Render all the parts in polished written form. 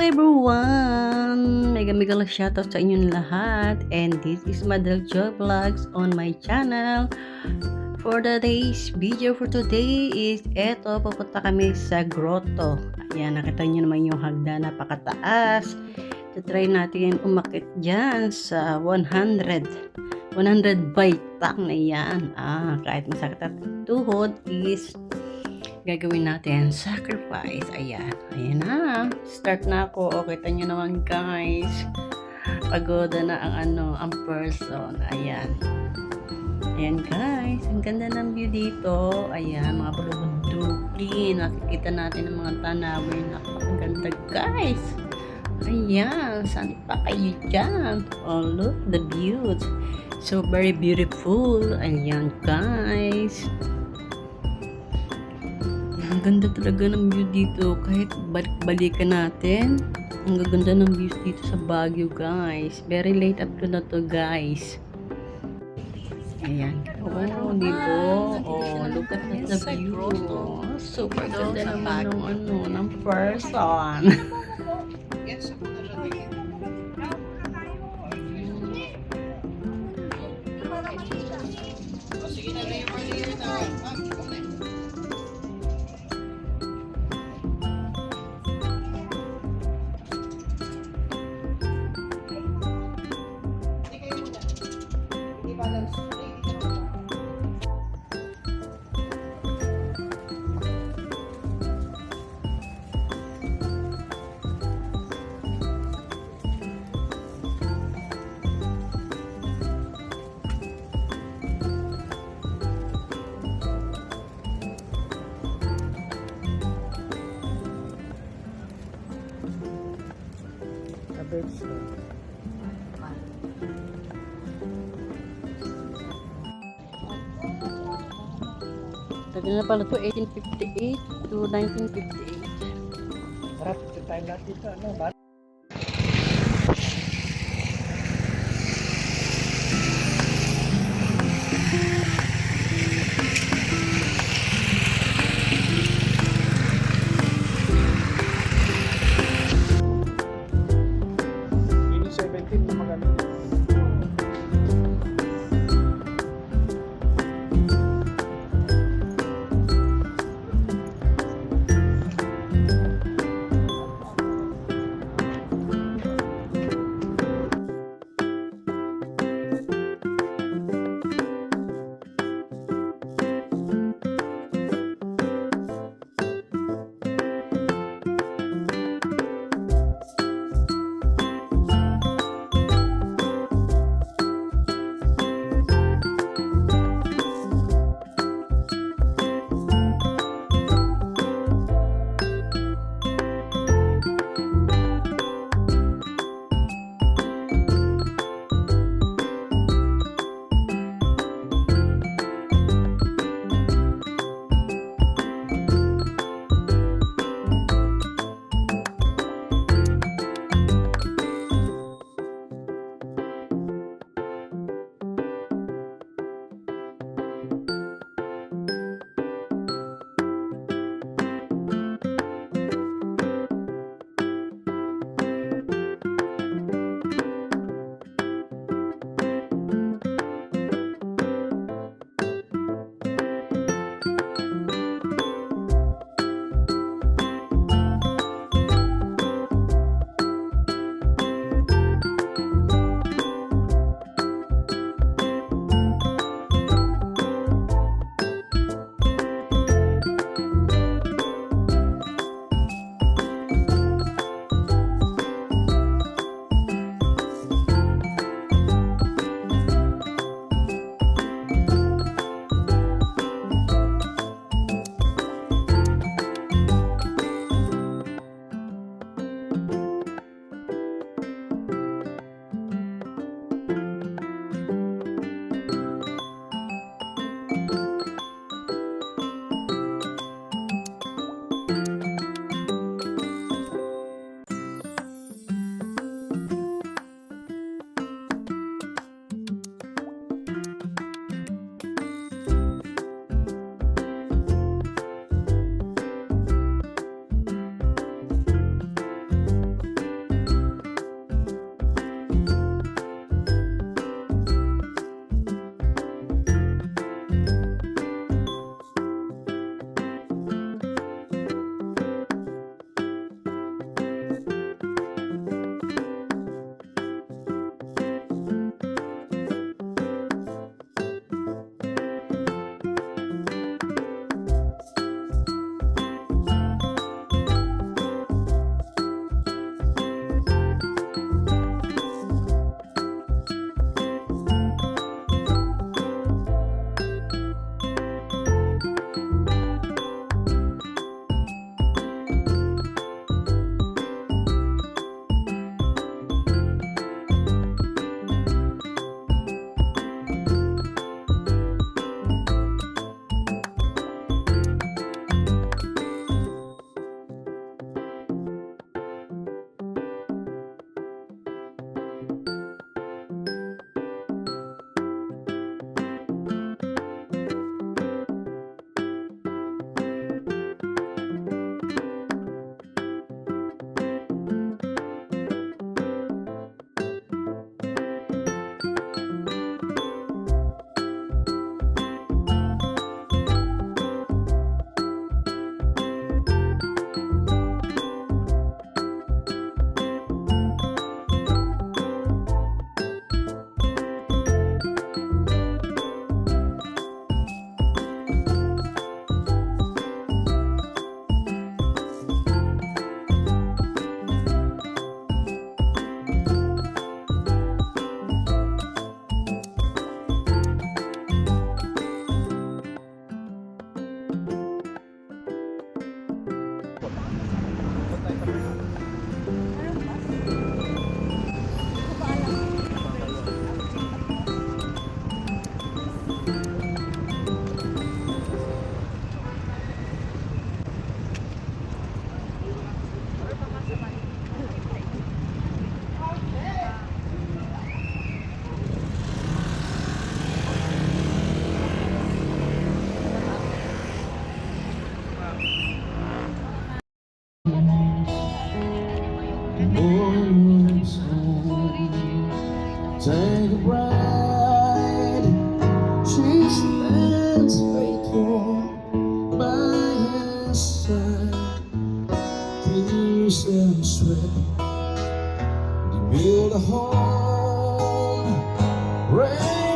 everyone! Mega shoutout sa inyong lahat, and this is Madel Joy Vlogs on my channel. For today's video for today is eto, pupunta kami sa grotto. Ayan, nakita nyo naman yung hagdan, napakataas. Try natin umakit dyan sa 100 bike tang na yan. Kahit masakit at tuhod is gagawin natin sacrifice. Ayan na, start na ako. Kita nyo naman guys, pagoda na ang person. Ayan guys, ang ganda ng view dito. Ayan, mga bulubundukin, nakikita natin ang mga tanawin. Napakaganda guys. Ayan, saan pa kayo dyan? Oh, look the views, so very beautiful. Ayan guys, ang ganda talaga ng view dito. Kahit balikan natin, ang ganda ng views dito sa Baguio guys. Very late up to na to guys. Ayan. Oh, dito. Oh, look at the view. Super ganda naman ng person. Tagal na pala to, 1858 to 1958. Harap sa time natin dito,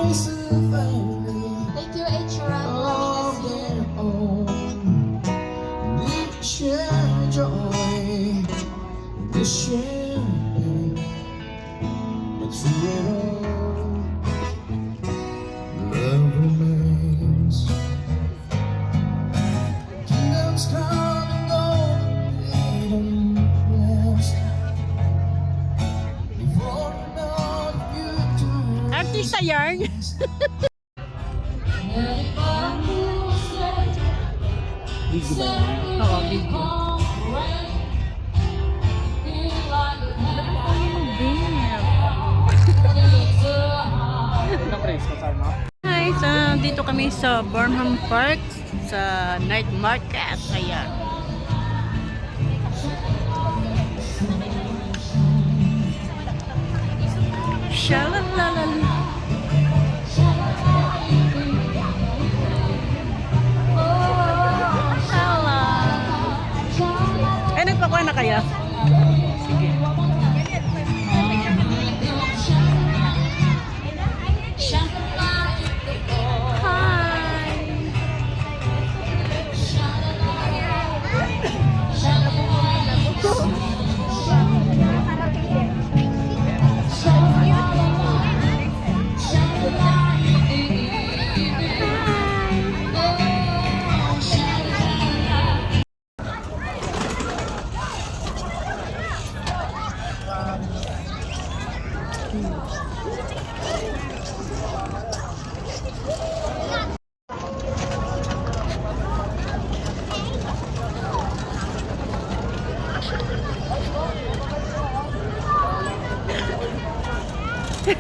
Thank you, HRL, for having us here. Share joy, share, but through it all, love remains. Kingdoms come and go, freedom rest. Before you know the future, Artista yarn. Oo, video. Guys, dito kami sa Burnham Park sa night market. Ayan. Shalalalala. Hello. Eh, nagpakuha na kaya? Sige.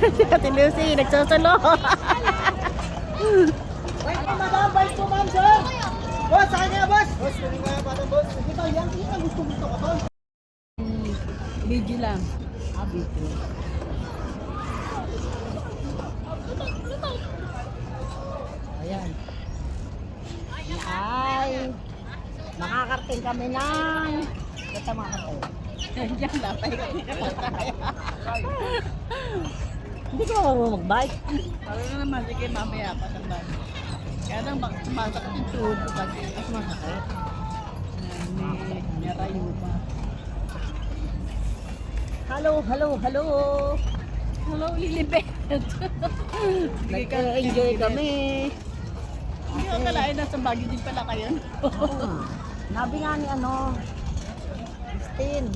Si Ate Lucy, nagsasalo. Wait, madam, balik po, ma'am, sir. Boss, sa kanya, boss. Boss, kami nga, parang boss. Ito, yan, gusto ko to. Video lang. Video. Ayan. Ay, makakarating kami ng... Ito mga kato. Diyan lang, pahinga tayo. Hindi ko mag-bike. Sabi na naman, sige mamaya pa naman. Kaya nang sumasakit yung tuhod ko kasi. Mas masakit. May rayo pa. Hello. Hello, Lilibet. Nag-enjoy kami. Hindi ko kalain nasa Baguio din pala kayo. Nabi nga ni Christine.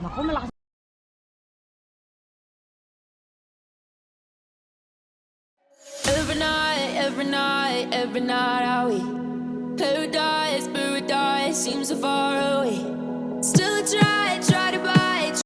Naku, malakas. Every night I wait. Paradise seems so far